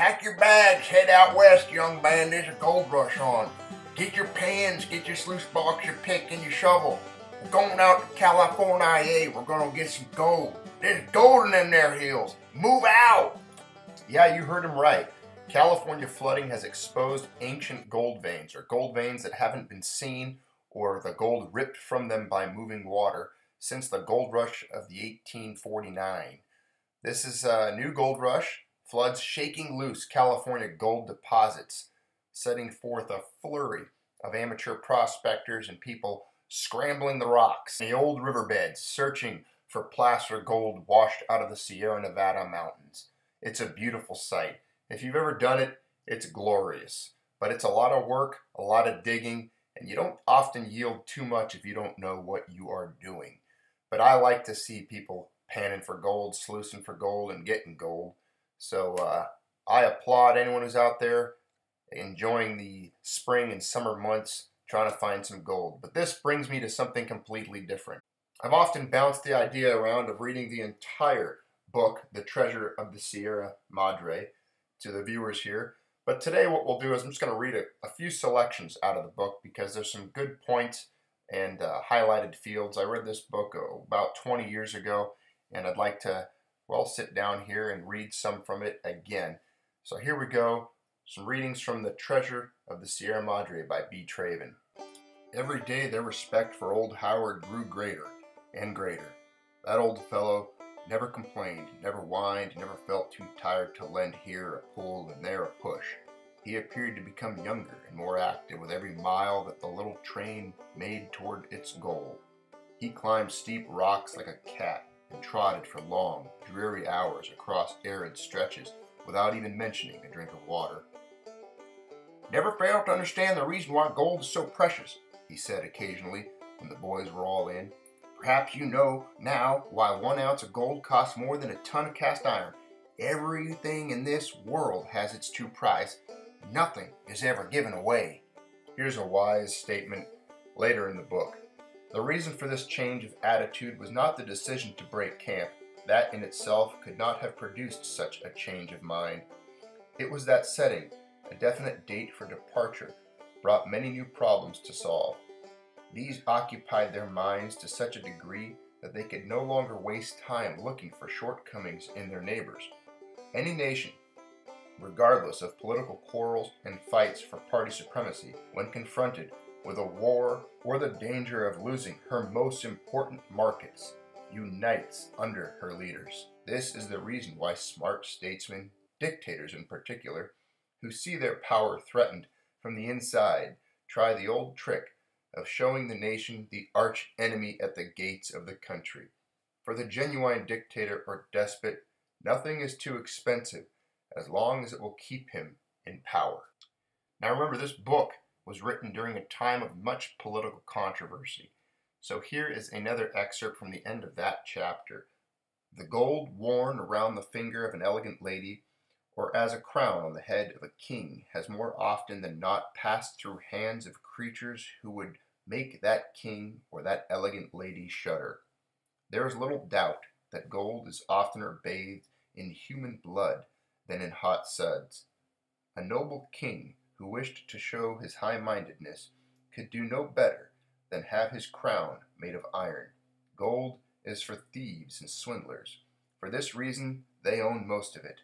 Pack your bags, head out west, young man. There's a gold rush on. Get your pans, get your sluice box, your pick, and your shovel. We're going out to California. We're gonna get some gold. There's gold in them there hills. Move out! Yeah, you heard him right. California flooding has exposed ancient gold veins, or gold veins that haven't been seen, or the gold ripped from them by moving water, since the gold rush of the 1849. This is a new gold rush. Floods shaking loose California gold deposits, setting forth a flurry of amateur prospectors and people scrambling the rocks in the old riverbeds, searching for placer gold washed out of the Sierra Nevada mountains. It's a beautiful sight. If you've ever done it, it's glorious. But it's a lot of work, a lot of digging, and you don't often yield too much if you don't know what you are doing. But I like to see people panning for gold, sluicing for gold, and getting gold. So I applaud anyone who's out there enjoying the spring and summer months trying to find some gold. But this brings me to something completely different. I've often bounced the idea around of reading the entire book, The Treasure of the Sierra Madre, to the viewers here. But today what we'll do is I'm just going to read a few selections out of the book because there's some good points and highlighted fields. I read this book about 20 years ago, and I'd like to, well, sit down here and read some from it again. So here we go. Some readings from The Treasure of the Sierra Madre by B. Traven. Every day their respect for old Howard grew greater and greater. That old fellow never complained, never whined, never felt too tired to lend here a pull and there a push. He appeared to become younger and more active with every mile that the little train made toward its goal. He climbed steep rocks like a cat and trotted for long, dreary hours across arid stretches without even mentioning a drink of water. Never failed to understand the reason why gold is so precious, he said occasionally when the boys were all in. Perhaps you know now why 1 ounce of gold costs more than a ton of cast iron. Everything in this world has its true price. Nothing is ever given away. Here's a wise statement later in the book. The reason for this change of attitude was not the decision to break camp. That in itself could not have produced such a change of mind. It was that setting, a definite date for departure, brought many new problems to solve. These occupied their minds to such a degree that they could no longer waste time looking for shortcomings in their neighbors. Any nation, regardless of political quarrels and fights for party supremacy, when confronted with a war or the danger of losing her most important markets, unites under her leaders. This is the reason why smart statesmen, dictators in particular, who see their power threatened from the inside, try the old trick of showing the nation the arch enemy at the gates of the country. For the genuine dictator or despot, nothing is too expensive as long as it will keep him in power. Now remember, this book was written during a time of much political controversy. So here is another excerpt from the end of that chapter. The gold worn around the finger of an elegant lady, or as a crown on the head of a king, has more often than not passed through hands of creatures who would make that king or that elegant lady shudder. There is little doubt that gold is oftener bathed in human blood than in hot suds. A noble king who wished to show his high-mindedness could do no better than have his crown made of iron. Gold is for thieves and swindlers. For this reason, they own most of it.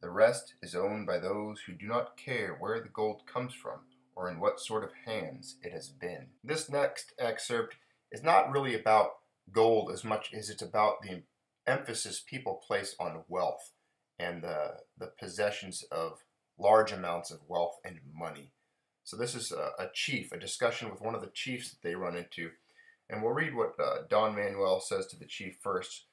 The rest is owned by those who do not care where the gold comes from or in what sort of hands it has been. This next excerpt is not really about gold as much as it's about the emphasis people place on wealth and the possessions of large amounts of wealth and money. So this is a discussion with one of the chiefs that they run into. And we'll read what Don Manuel says to the chief first.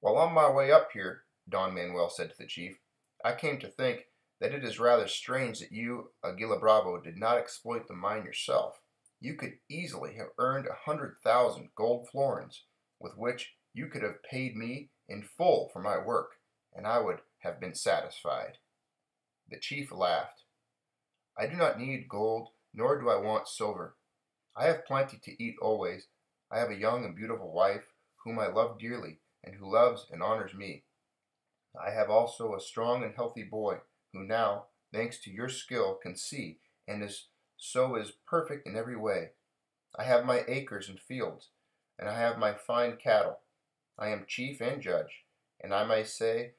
While on my way up here, Don Manuel said to the chief, I came to think that it is rather strange that you, Aguila Bravo, did not exploit the mine yourself. You could easily have earned 100,000 gold florins, with which you could have paid me in full for my work, and I would have been satisfied. The chief laughed. I do not need gold, nor do I want silver. I have plenty to eat always. I have a young and beautiful wife, whom I love dearly, and who loves and honors me. I have also a strong and healthy boy, who now, thanks to your skill, can see, and is perfect in every way. I have my acres and fields, and I have my fine cattle. I am chief and judge, and I may say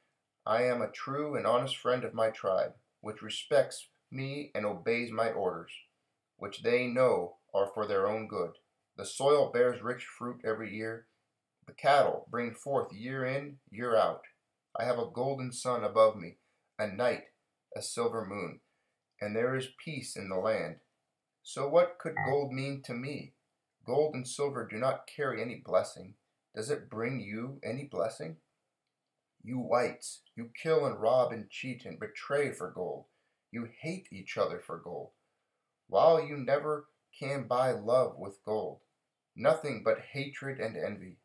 I am a true and honest friend of my tribe, which respects me and obeys my orders, which they know are for their own good. The soil bears rich fruit every year. The cattle bring forth year in, year out. I have a golden sun above me, a night, a silver moon, and there is peace in the land. So what could gold mean to me? Gold and silver do not carry any blessing. Does it bring you any blessing? You whites, you kill and rob and cheat and betray for gold. You hate each other for gold, while you never can buy love with gold. Nothing but hatred and envy.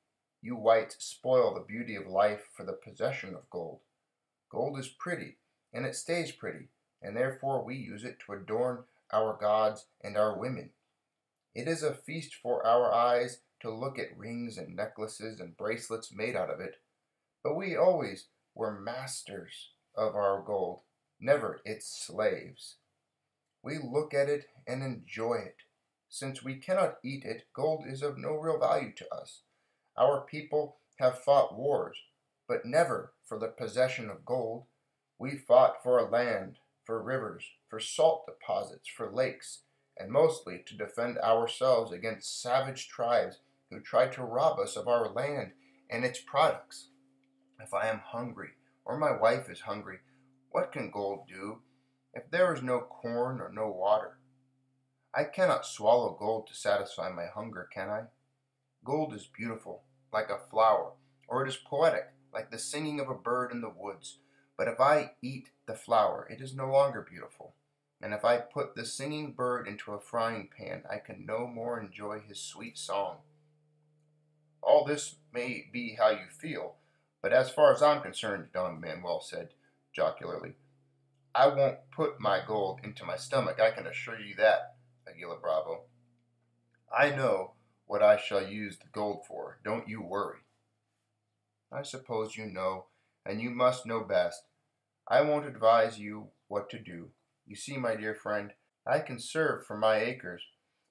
You whites spoil the beauty of life for the possession of gold. Gold is pretty, and it stays pretty, and therefore we use it to adorn our gods and our women. It is a feast for our eyes to look at rings and necklaces and bracelets made out of it, but we always were masters of our gold, never its slaves. We look at it and enjoy it. Since we cannot eat it, gold is of no real value to us. Our people have fought wars, but never for the possession of gold. We fought for land, for rivers, for salt deposits, for lakes, and mostly to defend ourselves against savage tribes who tried to rob us of our land and its products. If I am hungry, or my wife is hungry, what can gold do if there is no corn or no water? I cannot swallow gold to satisfy my hunger, can I? Gold is beautiful, like a flower, or it is poetic, like the singing of a bird in the woods. But if I eat the flower, it is no longer beautiful. And if I put the singing bird into a frying pan, I can no more enjoy his sweet song. All this may be how you feel, but as far as I'm concerned, Don Manuel said jocularly, I won't put my gold into my stomach, I can assure you that, Aguila Bravo. I know what I shall use the gold for, don't you worry. I suppose you know, and you must know best. I won't advise you what to do. You see, my dear friend, I can serve for my acres,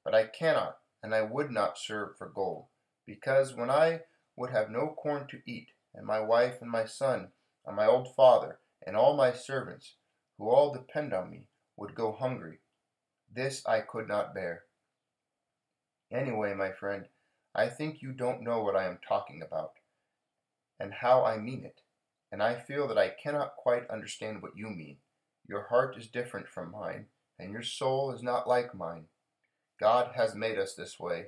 but I cannot and I would not serve for gold, because when I would have no corn to eat, and my wife and my son, and my old father, and all my servants, who all depend on me, would go hungry, this I could not bear. Anyway, my friend, I think you don't know what I am talking about, and how I mean it, and I feel that I cannot quite understand what you mean. Your heart is different from mine, and your soul is not like mine. God has made us this way,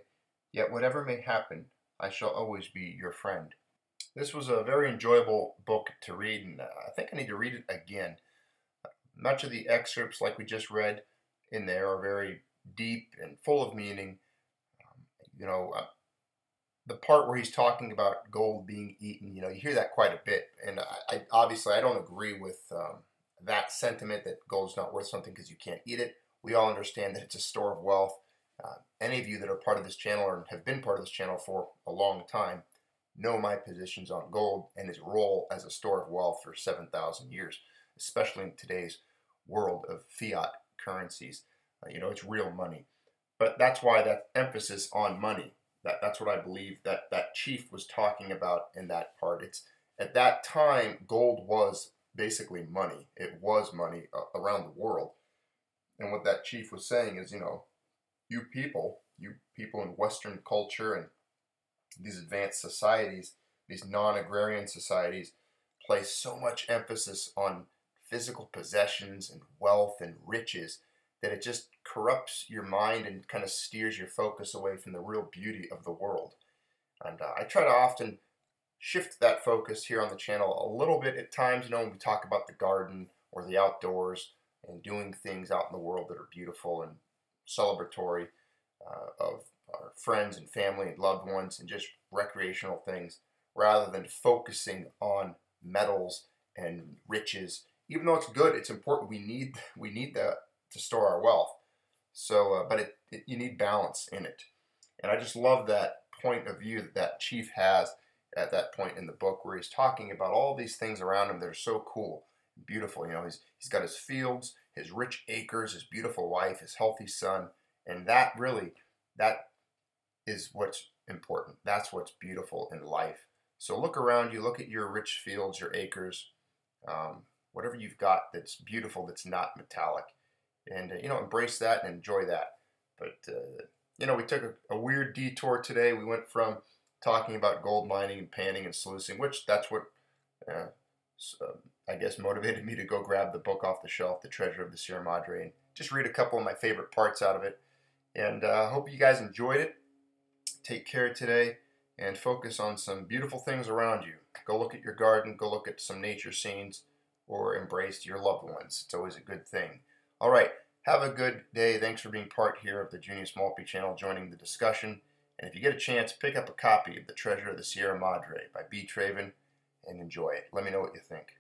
yet whatever may happen, I shall always be your friend. This was a very enjoyable book to read, and I think I need to read it again. Much of the excerpts, like we just read in there, are very deep and full of meaning. You know, the part where he's talking about gold being eaten, you hear that quite a bit. And I obviously, I don't agree with that sentiment that gold's not worth something because you can't eat it. We all understand that it's a store of wealth. Any of you that are part of this channel or have been part of this channel for a long time know my positions on gold and its role as a store of wealth for 7,000 years, especially in today's world of fiat currencies. It's real money. But that's why that emphasis on money, that's what I believe that chief was talking about in that part. It's at that time, gold was basically money. It was money around the world. And what that chief was saying is, you people in Western culture and these advanced societies, these non-agrarian societies, place so much emphasis on physical possessions and wealth and riches that it just corrupts your mind and kind of steers your focus away from the real beauty of the world. And I try to often shift that focus here on the channel a little bit at times, when we talk about the garden or the outdoors and doing things out in the world that are beautiful and celebratory of our friends and family and loved ones and just recreational things, rather than focusing on metals and riches. Even though it's good, it's important. We need that to store our wealth. So, but you need balance in it. And I just love that point of view that chief has at that point in the book where he's talking about all these things around him that are so cool, and beautiful. You know, he's got his fields, his rich acres, his beautiful wife, his healthy son, and that really, that is what's important. That's what's beautiful in life. So look around you, look at your rich fields, your acres, whatever you've got that's beautiful, that's not metallic, and you know, embrace that and enjoy that. But you know, we took a weird detour today. We went from talking about gold mining and panning and sluicing, which that's what uh, I guess motivated me to go grab the book off the shelf, The Treasure of the Sierra Madre, and just read a couple of my favorite parts out of it. And I hope you guys enjoyed it. Take care today and focus on some beautiful things around you. Go look at your garden, go look at some nature scenes, or embrace your loved ones. It's always a good thing. All right, have a good day. Thanks for being part here of the Junius Maltby channel, joining the discussion. And if you get a chance, pick up a copy of The Treasure of the Sierra Madre by B. Traven and enjoy it. Let me know what you think.